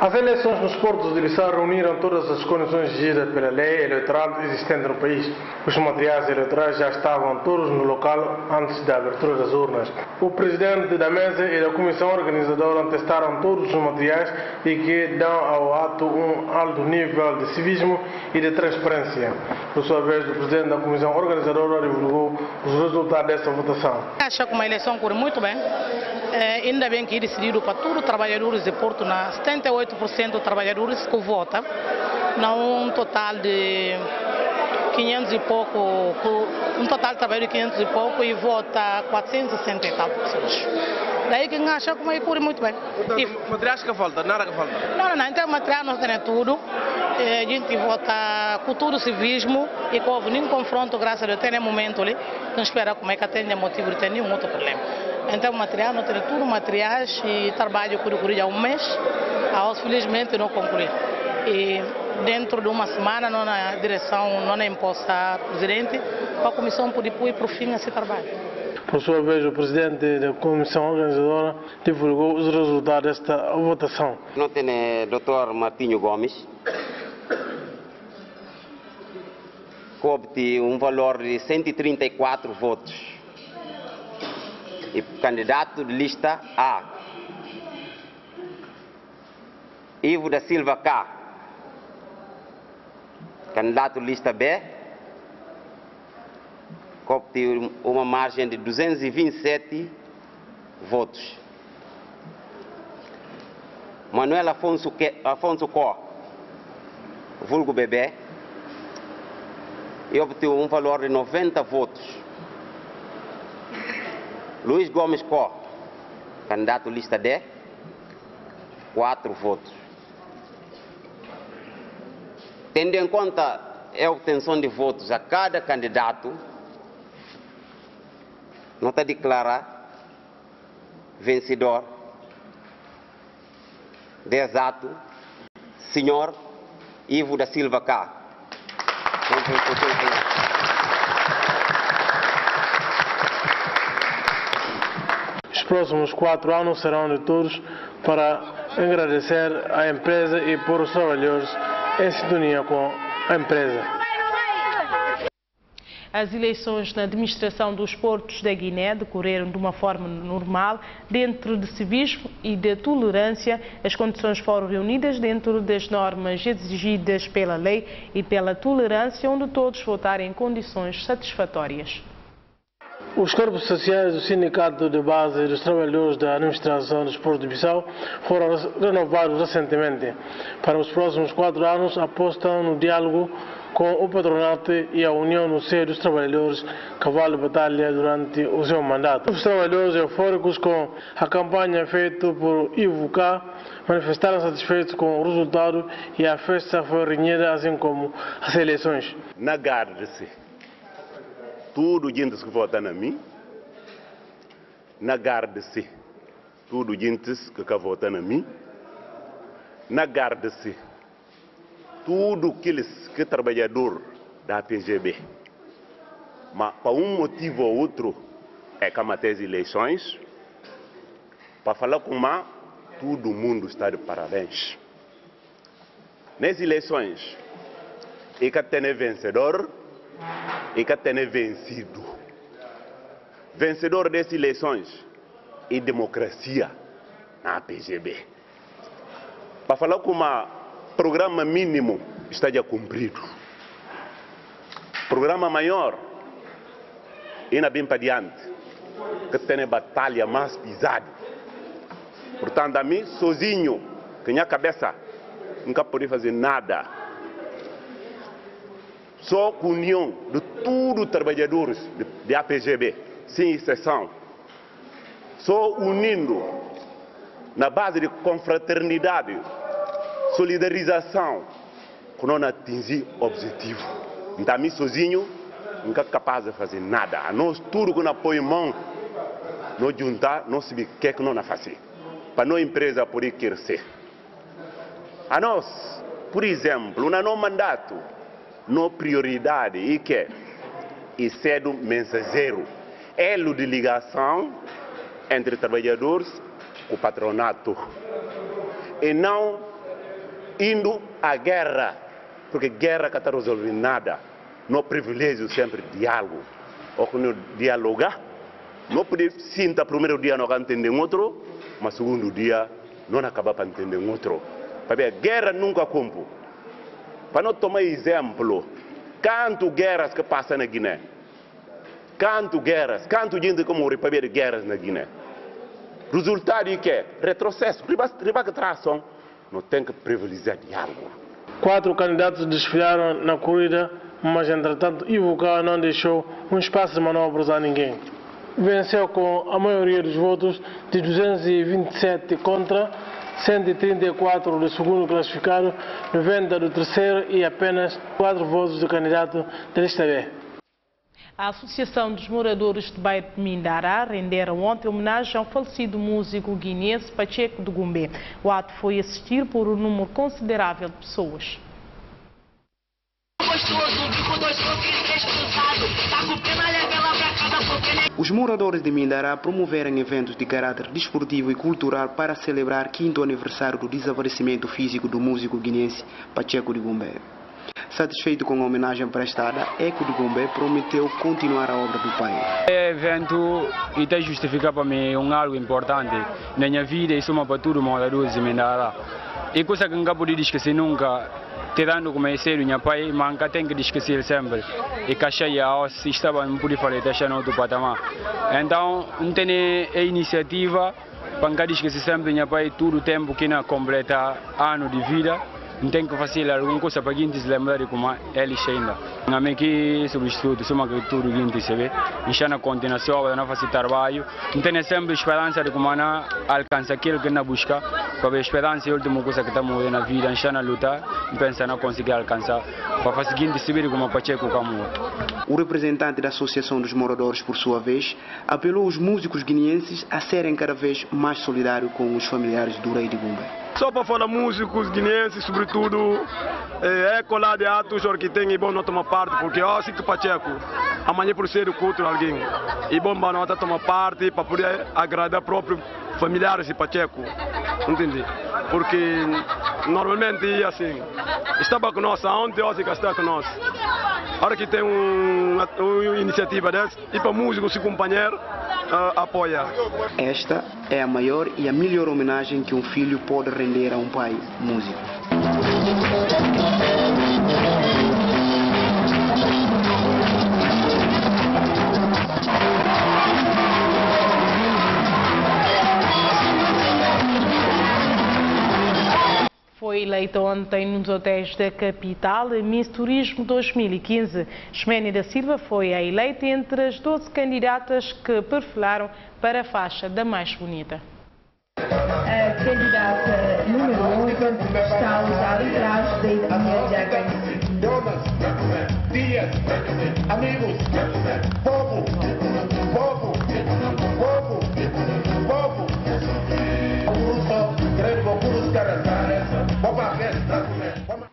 As eleições nos portos de Bissau reuniram todas as condições exigidas pela lei eleitoral existente no país. Os materiais eleitorais já estavam todos no local antes da abertura das urnas. O presidente da mesa e da comissão organizadora testaram todos os materiais e que dão ao ato um alto nível de civismo e de transparência. Por sua vez, o presidente da comissão organizadora divulgou os resultados dessa votação. Acho que uma eleição corre muito bem. Ainda bem que é decidido para todos os trabalhadores de Porto, 78% dos trabalhadores que votam, um total de 500 e pouco, um total de trabalho de 500 e pouco e vota 460 e tal pessoas. Daí quem acha que vai correr muito bem. Materiais que falta, nada que falta? Não, então material nós temos tudo. A gente vota com todo o civismo e com nenhum confronto, graças a Deus, até no momento ali, não espera como é que atende motivo de ter nenhum outro problema. Então, material, nós temos tudo materiais e trabalho por há um mês, felizmente não concluí. E dentro de uma semana, na direção, não imposta presidente, a comissão pode ir para o fim esse trabalho. Por sua vez, o presidente da comissão organizadora divulgou os resultados desta votação. Nós temos o Dr. Martinho Gomes, que obteve um valor de 134 votos. E candidato de lista A, Ivo da Silva K. Candidato de lista B, que obteve uma margem de 227 votos. Manuel Afonso Có, vulgo Bebé, e obteve um valor de 90 votos. Luiz Gomes Có, candidato lista D, 4 votos. Tendo em conta a obtenção de votos a cada candidato, nota declarar vencedor de exato senhor Ivo da Silva K. Os próximos 4 anos serão de todos para agradecer à empresa e por os trabalhadores em sintonia com a empresa. As eleições na administração dos portos da Guiné decorreram de uma forma normal, dentro de civismo e de tolerância. As condições foram reunidas dentro das normas exigidas pela lei e pela tolerância, onde todos votaram em condições satisfatórias. Os corpos sociais do Sindicato de Base dos Trabalhadores da Administração dos Portos de Bissau foram renovados recentemente. Para os próximos 4 anos, apostam no diálogo com o patronato e a união no seio dos trabalhadores, cavalo de batalha durante o seu mandato. Os trabalhadores eufóricos com a campanha feita por Ivo K manifestaram satisfeitos com o resultado e a festa foi renhida, assim como as eleições. Na Garde-se. Tudo gente que vota na mim, na Garde-se, tudo gente que vota na mim, na Garde-se, tudo aqueles que trabalhador da PGB, mas para um motivo ou outro é que até as eleições, para falar com má, todo mundo está de parabéns. Nas eleições, e que tem vencedor, e que tem vencido. Vencedor dessas eleições e democracia na PGB. Para falar como o programa mínimo está já cumprido. Programa maior, ainda bem para diante, que tem batalha mais pesada. Portanto, a mim, sozinho, que minha cabeça, nunca podia fazer nada. Só com a união de todos os trabalhadores de APGB, sem exceção, só unindo na base de confraternidade, solidarização, que não atingir o objetivo. Então, a mim sozinho, nunca capaz de fazer nada. A nós, tudo que não põe mão, não juntar, não saber o que é que não fazer. Para a nossa empresa poder crescer. A nós, por exemplo, no nosso mandato, no prioridade e que é ser um mensageiro, elo de ligação entre trabalhadores e o patronato, e não indo à guerra, porque guerra não está resolvendo nada. No privilégio sempre diálogo, ou quando dialogar, não pode sinta primeiro dia não entender outro, mas segundo dia não acaba para entender outro. Porque a guerra nunca cumpre. Para não tomar exemplo, quantas guerras que passam na Guiné? Quantas guerras, quantas gente que morre para ver guerras na Guiné? Resultado é que retrocesso, riba que tração, não tem que privilegiar diálogo. 4 candidatos desfilaram na corrida, mas entretanto Ivo K não deixou um espaço de manobras a ninguém. Venceu com a maioria dos votos de 227 contra 134 do segundo classificado, 90 do terceiro e apenas 4 votos do candidato da lista B. A Associação dos Moradores de Bairro de Mindará renderam ontem homenagem ao falecido músico guinense Pacheco de Gumbé. O ato foi assistido por um número considerável de pessoas. Os moradores de Mindará promoveram eventos de caráter desportivo e cultural para celebrar o 5º aniversário do desaparecimento físico do músico guinense Pacheco de Gumbé. Satisfeito com a homenagem prestada, Eco de Gumbé prometeu continuar a obra do pai. É evento e tem justificado para mim algo importante na minha vida e soma para todos os moradores de Mindará. E coisa que nunca podia esquecer nunca, tirando como conhecer o meu pai, mas nunca tenho que esquecer sempre. E que achei a se estava não podia fazer deixar no outro patamar. Então, não tem a iniciativa para nunca esquecer sempre o meu pai todo o tempo que não completa ano de vida. Não tem que fazer alguma coisa para a gente se lembrar de como ele ainda. A mim que substituto, soma que tudo a gente se vê. E na continuação, não fazer trabalho. Não tem sempre esperança de como não alcançar aquilo que não busca. Porque a esperança é a última coisa que estamos na vida. E na luta, não pensa não conseguir alcançar. Para fazer a gente se ver como Pacheco como. O representante da Associação dos Moradores, por sua vez, apelou os músicos guineenses a serem cada vez mais solidários com os familiares do rei de Gumbé. Só para falar músicos guineenses, sobretudo, é colar de atos que tem e bom não tomar parte, porque assim que Pacheco, amanhã por ser o culto de alguém, e bom não tomar parte para poder agradar próprios familiares de Pacheco, entende? Porque normalmente ia assim. Estava com nós ontem, hoje está com nós. Agora que tem uma iniciativa dessa, e para músicos e companheiros apoiar. Esta é a maior e a melhor homenagem que um filho pode render a um pai músico. Foi eleita ontem nos hotéis da capital a Miss Turismo 2015. Ximene da Silva foi a eleita entre as 12 candidatas que perfilaram para a faixa da mais bonita. A candidata número 1 está a usar o traje da etnia Jagan. Jonas, Dias, amigos, povo, povo, povo, povo.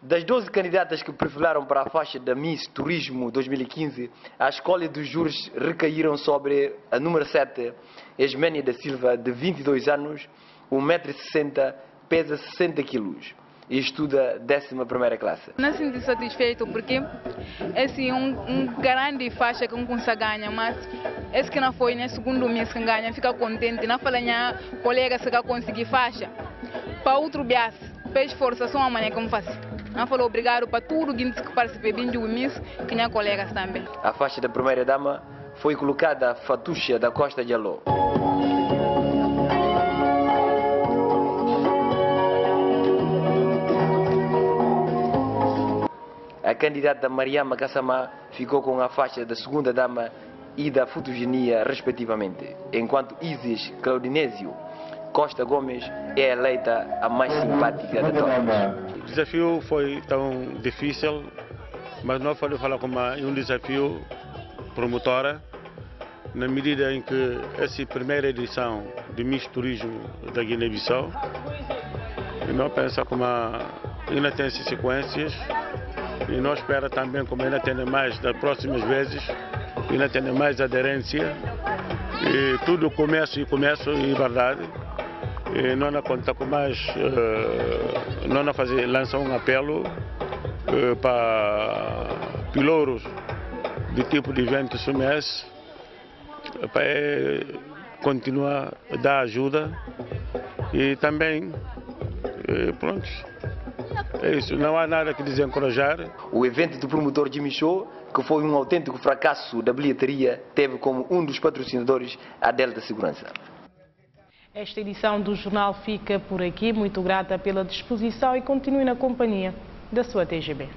Das 12 candidatas que perfilaram para a faixa da Miss Turismo 2015, a escolha dos júris recaíram sobre a número 7, Ximene da Silva, de 22 anos, 1,60 m, pesa 60 kg e estuda 11ª classe. Não me sinto satisfeito porque esse é um grande faixa que não consegue ganhar, mas esse que não foi, né, segundo mês que ganha, fica contente, não fala minha colega se conseguir faixa. Para outro bias, fez força só amanhã como faz. Não falou obrigado para tudo que participei bem do mês, que minha colegas também. A faixa da primeira dama foi colocada a Fatuxa da Costa de Alô. A candidata Mariama Kassamá ficou com a faixa da segunda dama e da fotogenia, respectivamente, enquanto Isis Claudinésio Costa Gomes é eleita a mais simpática de todas. O desafio foi tão difícil, mas nós podemos falar como um desafio promotora, na medida em que essa primeira edição de Miss Turismo da Guiné-Bissau, nós pensamos como ainda tem sequências, e nós esperamos também como ainda tem mais das próximas vezes, ainda tem mais aderência, e tudo começa e verdade. E nós não conta com mais, nós lançar um apelo para pilouros de tipo de evento SUMES para continuar a dar ajuda e também, pronto, é isso, não há nada que desencorajar. O evento do promotor Jimmy Show, que foi um autêntico fracasso da bilheteria, teve como um dos patrocinadores a Delta Segurança. Esta edição do jornal fica por aqui. Muito grata pela disposição e continue na companhia da sua TGB.